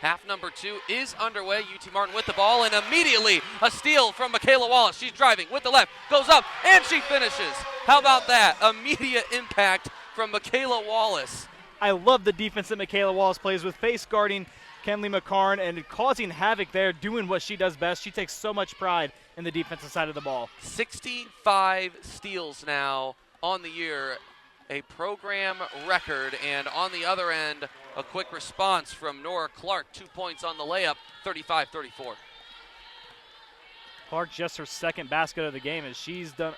Half number 2 is underway. UT Martin with the ball, and immediately a steal from Michaela Wallace. She's driving with the left, goes up, and she finishes. How about that? Immediate impact from Michaela Wallace. I love the defense that Michaela Wallace plays with, face guarding Kenley McCarn and causing havoc there, doing what she does best. She takes so much pride in the defensive side of the ball. 65 steals now on the year, a program record, and on the other end, a quick response from Nora Clark, 2 points on the layup, 35-34. Clark just her second basket of the game as she's done,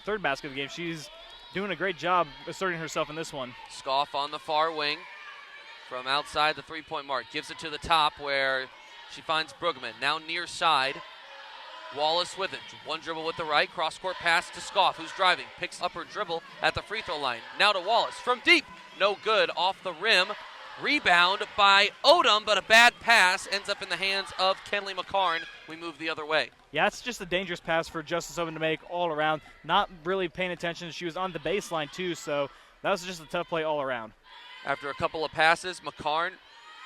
third basket of the game. She's doing a great job asserting herself in this one. Scoff on the far wing from outside the three-point mark, gives it to the top where she finds Bruggeman, now near side. Wallace with it, one dribble with the right, cross-court pass to Scoff, who's driving, picks up her dribble at the free throw line. Now to Wallace from deep, no good, off the rim. Rebound by Odom, but a bad pass ends up in the hands of Kenley McCarn. We move the other way. Yeah, it's just a dangerous pass for Justice Odom to make all around. Not really paying attention. She was on the baseline too, so that was just a tough play all around. After a couple of passes, McCarn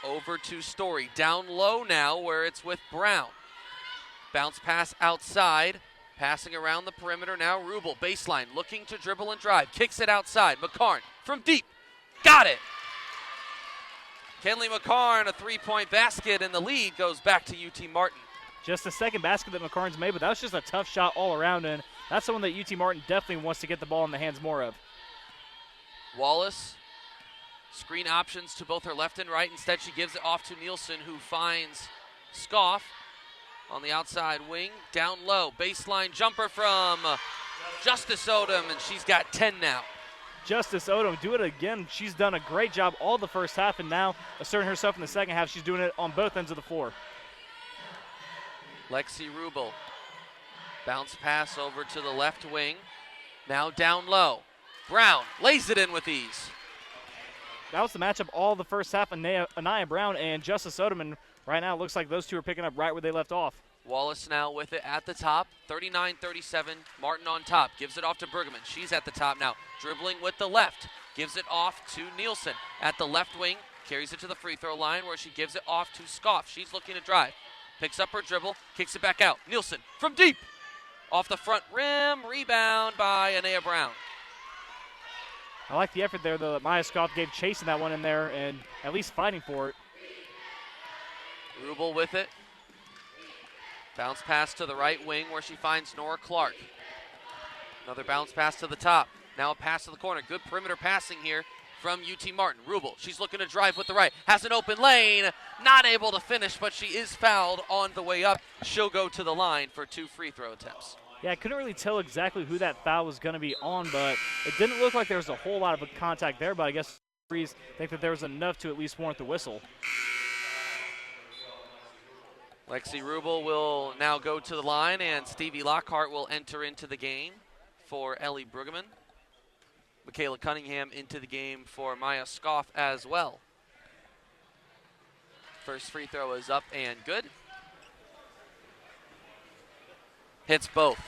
over to Story. Down low now where it's with Brown. Bounce pass outside. Passing around the perimeter now. Rubel, baseline, looking to dribble and drive. Kicks it outside. McCarn from deep. Got it! Kenley McCarn, a three-point basket, and the lead goes back to UT Martin. Just the second basket that McCarn's made, but that was just a tough shot all around, and that's someone that UT Martin definitely wants to get the ball in the hands more of. Wallace, screen options to both her left and right. Instead, she gives it off to Nielsen, who finds Scoff on the outside wing. Down low, baseline jumper from Justice Odom, and she's got 10 now. Justice Odom, do it again. She's done a great job all the first half, and now asserting herself in the second half. She's doing it on both ends of the floor. Lexi Rubel, bounce pass over to the left wing. Now down low. Brown lays it in with ease. That was the matchup all the first half. Anaya Brown and Justice Odom, and right now it looks like those two are picking up right where they left off. Wallace now with it at the top, 39-37, Martin on top, gives it off to Bruggeman. She's at the top now, dribbling with the left, gives it off to Nielsen at the left wing, carries it to the free throw line where she gives it off to Scoff. She's looking to drive, picks up her dribble, kicks it back out. Nielsen from deep, off the front rim, rebound by Anaya Brown. I like the effort there, though, that Maya Scoff gave chasing that one in there and at least fighting for it. Rubel with it. Bounce pass to the right wing where she finds Nora Clark. Another bounce pass to the top. Now a pass to the corner. Good perimeter passing here from UT Martin. Rubel, she's looking to drive with the right. Has an open lane. Not able to finish, but she is fouled on the way up. She'll go to the line for 2 free throw attempts. Yeah, I couldn't really tell exactly who that foul was going to be on, but it didn't look like there was a whole lot of contact there, but I guess referees think that there was enough to at least warrant the whistle. Lexi Rubel will now go to the line, and Stevie Lockhart will enter into the game for Ellie Bruggeman. Michaela Cunningham into the game for Maya Scoff as well. First free throw is up and good. Hits both.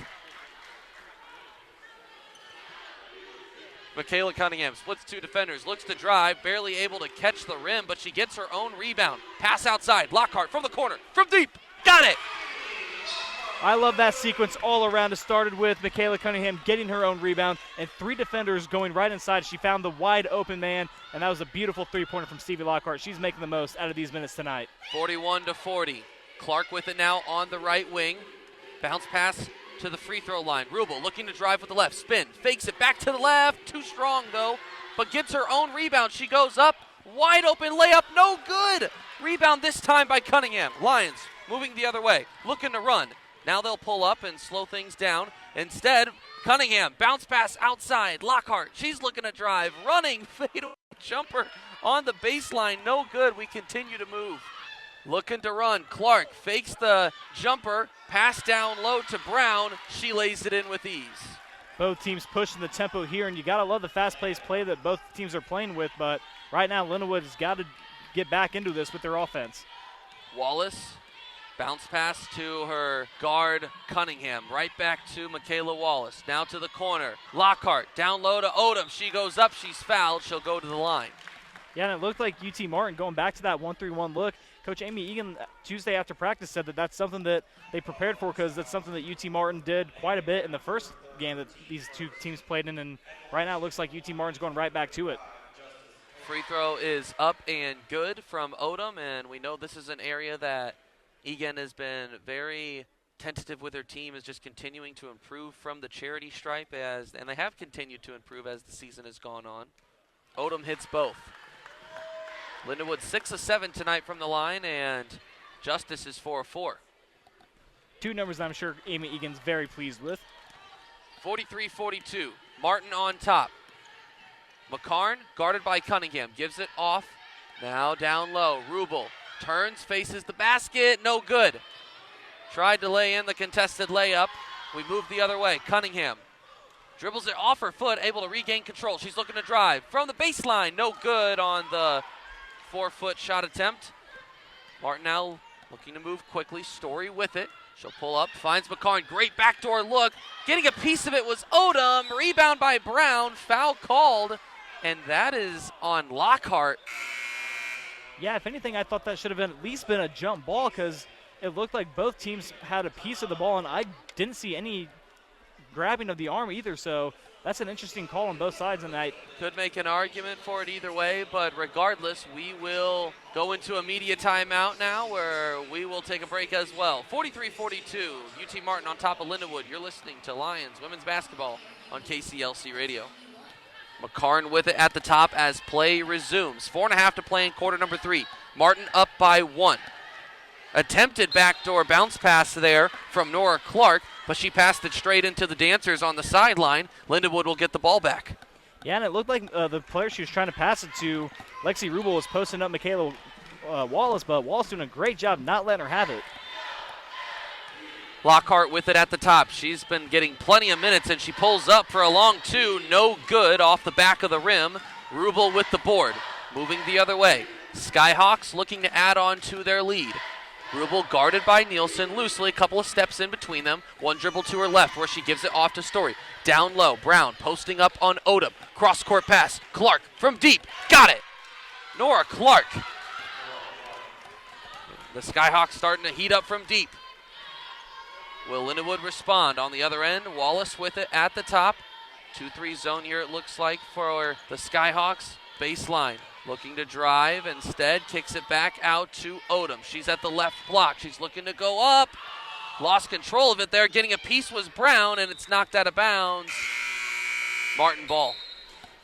Michaela Cunningham splits 2 defenders, looks to drive, barely able to catch the rim, but she gets her own rebound. Pass outside, Lockhart from the corner, from deep, got it! I love that sequence all around. It started with Michaela Cunningham getting her own rebound and 3 defenders going right inside. She found the wide open man, and that was a beautiful three-pointer from Stevie Lockhart. She's making the most out of these minutes tonight. 41-40. Clark with it now on the right wing. Bounce pass to the free throw line. Rubel looking to drive with the left. Spin. Fakes it back to the left. Too strong, though. But gets her own rebound. She goes up. Wide open layup. No good. Rebound this time by Cunningham. Lions moving the other way. Looking to run. Now they'll pull up and slow things down. Instead, Cunningham. Bounce pass outside. Lockhart. She's looking to drive. Running. Fadeaway jumper on the baseline. No good. We continue to move. Looking to run. Clark fakes the jumper. Pass down low to Brown. She lays it in with ease. Both teams pushing the tempo here, and you got to love the fast-paced play that both teams are playing with, but right now Lindenwood has got to get back into this with their offense. Wallace, bounce pass to her guard Cunningham. Right back to Michaela Wallace. Now to the corner. Lockhart down low to Odom. She goes up. She's fouled. She'll go to the line. Yeah, and it looked like UT Martin going back to that 1-3-1 look. Coach Amy Egan Tuesday after practice said that that's something that they prepared for because that's something that UT Martin did quite a bit in the first game that these two teams played in, and right now it looks like UT Martin's going right back to it. Free throw is up and good from Odom, and we know this is an area that Egan has been very tentative with their team, is just continuing to improve from the charity stripe, and they have continued to improve as the season has gone on. Odom hits both. Lindenwood 6 of 7 tonight from the line, and Justice is 4 of 4. Two numbers I'm sure Amy Egan's very pleased with. 43-42. Martin on top. McCarn, guarded by Cunningham, gives it off. Now down low. Rubel turns, faces the basket. No good. Tried to lay in the contested layup. We move the other way. Cunningham dribbles it off her foot, able to regain control. She's looking to drive from the baseline. No good on the 4-foot shot attempt. Martin now looking to move quickly. Story with it. She'll pull up, finds McCarn. Great backdoor look. Getting a piece of it was Odom. Rebound by Brown. Foul called, and that is on Lockhart. Yeah, if anything, I thought that should have been at least been a jump ball because it looked like both teams had a piece of the ball, and I didn't see any grabbing of the arm either, so that's an interesting call on both sides tonight. Could make an argument for it either way, but regardless, we will go into a media timeout now where we will take a break as well. 43-42, UT Martin on top of Lindenwood. You're listening to Lions women's basketball on KCLC Radio. McCarn with it at the top as play resumes. 4.5 to play in quarter number 3. Martin up by 1. Attempted backdoor bounce pass there from Nora Clark, but she passed it straight into the dancers on the sideline. Lindenwood will get the ball back. Yeah, and it looked like the player she was trying to pass it to, Lexi Rubel, was posting up Michaela Wallace, but Wallace doing a great job not letting her have it. Lockhart with it at the top. She's been getting plenty of minutes, and she pulls up for a long two. No good off the back of the rim. Rubel with the board. Moving the other way. Skyhawks looking to add on to their lead. Rubel guarded by Nielsen loosely, a couple of steps in between them. One dribble to her left where she gives it off to Story. Down low, Brown posting up on Odom. Cross-court pass, Clark from deep, got it! Nora Clark. The Skyhawks starting to heat up from deep. Will Lindenwood respond on the other end? Wallace with it at the top. 2-3 zone here it looks like for the Skyhawks. Baseline. Looking to drive, instead kicks it back out to Odom. She's at the left block. She's looking to go up. Lost control of it there. Getting a piece was Brown, and it's knocked out of bounds. Martin ball.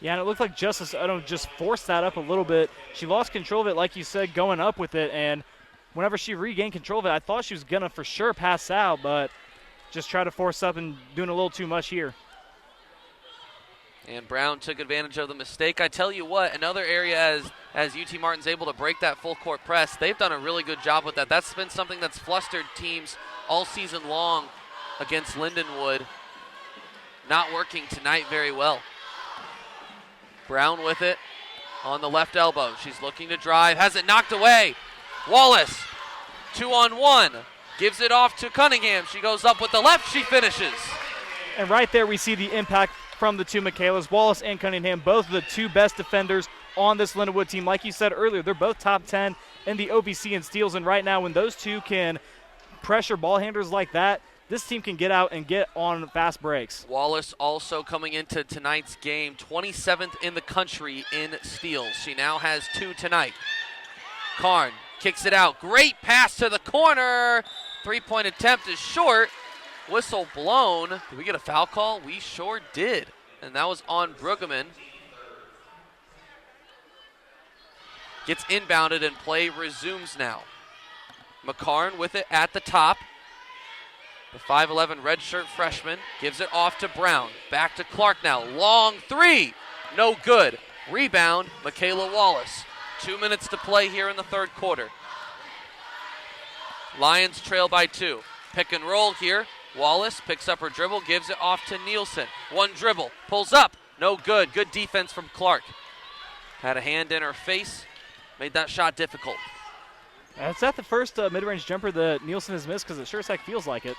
Yeah, and it looked like Justice Odom just forced that up a little bit. She lost control of it, like you said, going up with it, and whenever she regained control of it, I thought she was going to for sure pass out, but just try to force up and doing a little too much here. And Brown took advantage of the mistake. I tell you what, another area as UT Martin's able to break that full court press, they've done a really good job with that. That's been something that's flustered teams all season long against Lindenwood. Not working tonight very well. Brown with it on the left elbow. She's looking to drive, has it knocked away. Wallace, 2-on-1, gives it off to Cunningham. She goes up with the left, she finishes. And right there we see the impact from the two Michaelas, Wallace and Cunningham, both of the two best defenders on this Lindenwood team. Like you said earlier, they're both top 10 in the OVC in steals, and right now when those two can pressure ball handlers like that, this team can get out and get on fast breaks. Wallace also coming into tonight's game, 27th in the country in steals. She now has 2 tonight. Karn kicks it out. Great pass to the corner. Three-point attempt is short. Whistle blown. Did we get a foul call? We sure did. And that was on Brueggemann. Gets inbounded and play resumes now. McCarn with it at the top. The 5'11 redshirt freshman gives it off to Brown. Back to Clark now. Long three. No good. Rebound, Michaela Wallace. 2 minutes to play here in the third quarter. Lions trail by 2. Pick and roll here. Wallace picks up her dribble, gives it off to Nielsen. One dribble, pulls up, no good. Good defense from Clark. Had a hand in her face, made that shot difficult. Is that the first mid-range jumper that Nielsen has missed? Because it sure as heck feels like it.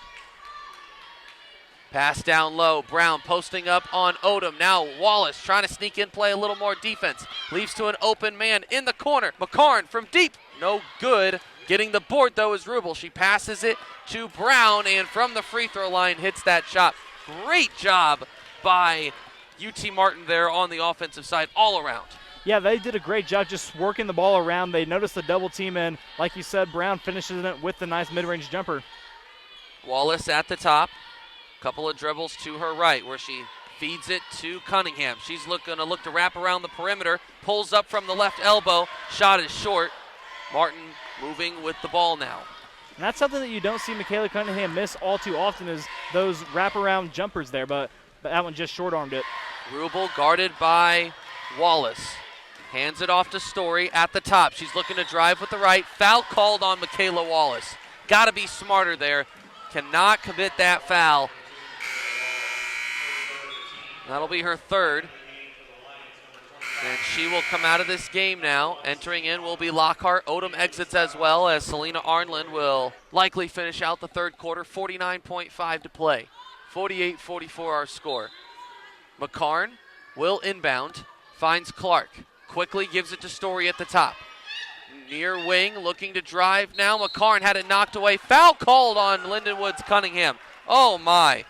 Pass down low, Brown posting up on Odom. Now Wallace trying to sneak in, play a little more defense. Leaves to an open man in the corner. McCarn from deep, no good. Getting the board, though, is Rubel. She passes it to Brown, and from the free throw line hits that shot. Great job by UT Martin there on the offensive side all around. Yeah, they did a great job just working the ball around. They noticed the double team, and like you said, Brown finishes it with the nice mid-range jumper. Wallace at the top. Couple of dribbles to her right where she feeds it to Cunningham. She's going to look to wrap around the perimeter. Pulls up from the left elbow. Shot is short. Martin moving with the ball now. And that's something that you don't see Michaela Cunningham miss all too often is those wraparound jumpers there, but that one just short-armed it. Rubel guarded by Wallace. Hands it off to Story at the top. She's looking to drive with the right. Foul called on Michaela Wallace. Got to be smarter there. Cannot commit that foul. That'll be her third. And she will come out of this game now. Entering in will be Lockhart. Odom exits as well, as Selena Arnland will likely finish out the third quarter. 49.5 to play. 48-44 our score. McCarn will inbound. Finds Clark. Quickly gives it to Story at the top. Near wing, looking to drive now. McCarn had it knocked away. Foul called on Lindenwood's Cunningham. Oh, my.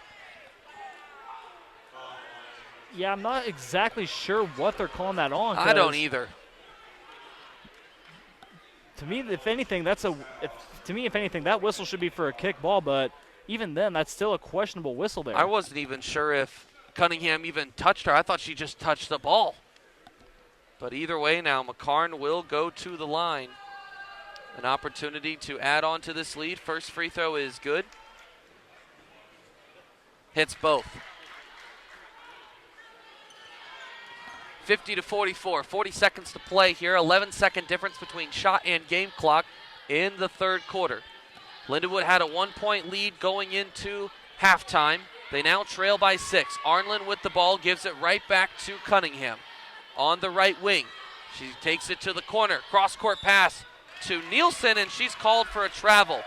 Yeah, I'm not exactly sure what they're calling that on. I don't either. To me, if anything, that whistle should be for a kick ball, but even then, that's still a questionable whistle there. I wasn't even sure if Cunningham even touched her. I thought she just touched the ball. But either way now, McCarn will go to the line. An opportunity to add on to this lead. First free throw is good. Hits both. 50-44, 40 seconds to play here. 11-second difference between shot and game clock in the third quarter. Lindenwood had a 1-point lead going into halftime. They now trail by 6. Arnland with the ball gives it right back to Cunningham. On the right wing, she takes it to the corner. Cross-court pass to Nielsen, and she's called for a travel.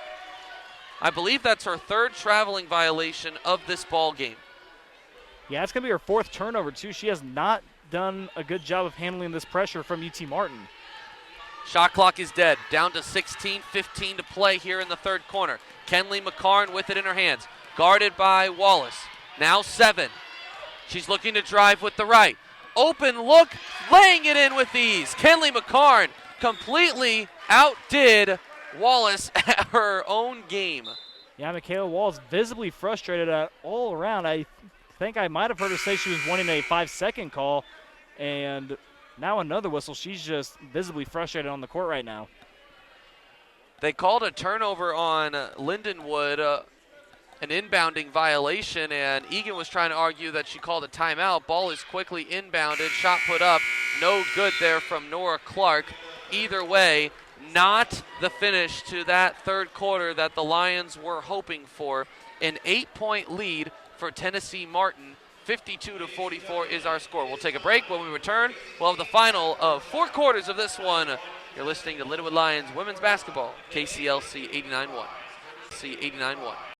I believe that's her third traveling violation of this ball game. Yeah, it's going to be her fourth turnover, too. She has not done a good job of handling this pressure from UT Martin. Shot clock is dead. Down to 16, 15 to play here in the third corner. Kenley McCarn with it in her hands. Guarded by Wallace. Now 7. She's looking to drive with the right. Open look, laying it in with ease. Kenley McCarn completely outdid Wallace at her own game. Yeah, Michaela Wallace visibly frustrated all around. I think I might have heard her say she was wanting a 5-second call, and now another whistle. She's just visibly frustrated on the court right now. They called a turnover on Lindenwood, an inbounding violation, and Egan was trying to argue that she called a timeout. Ball is quickly inbounded, shot put up, no good there from Nora Clark. Either way, not the finish to that third quarter that the Lions were hoping for. An 8-point lead for Tennessee Martin. 52-44 is our score. We'll take a break. When we return, we'll have the final of 4 quarters of this one. You're listening to Lindenwood Lions women's basketball, KCLC 89.1. C 89.1.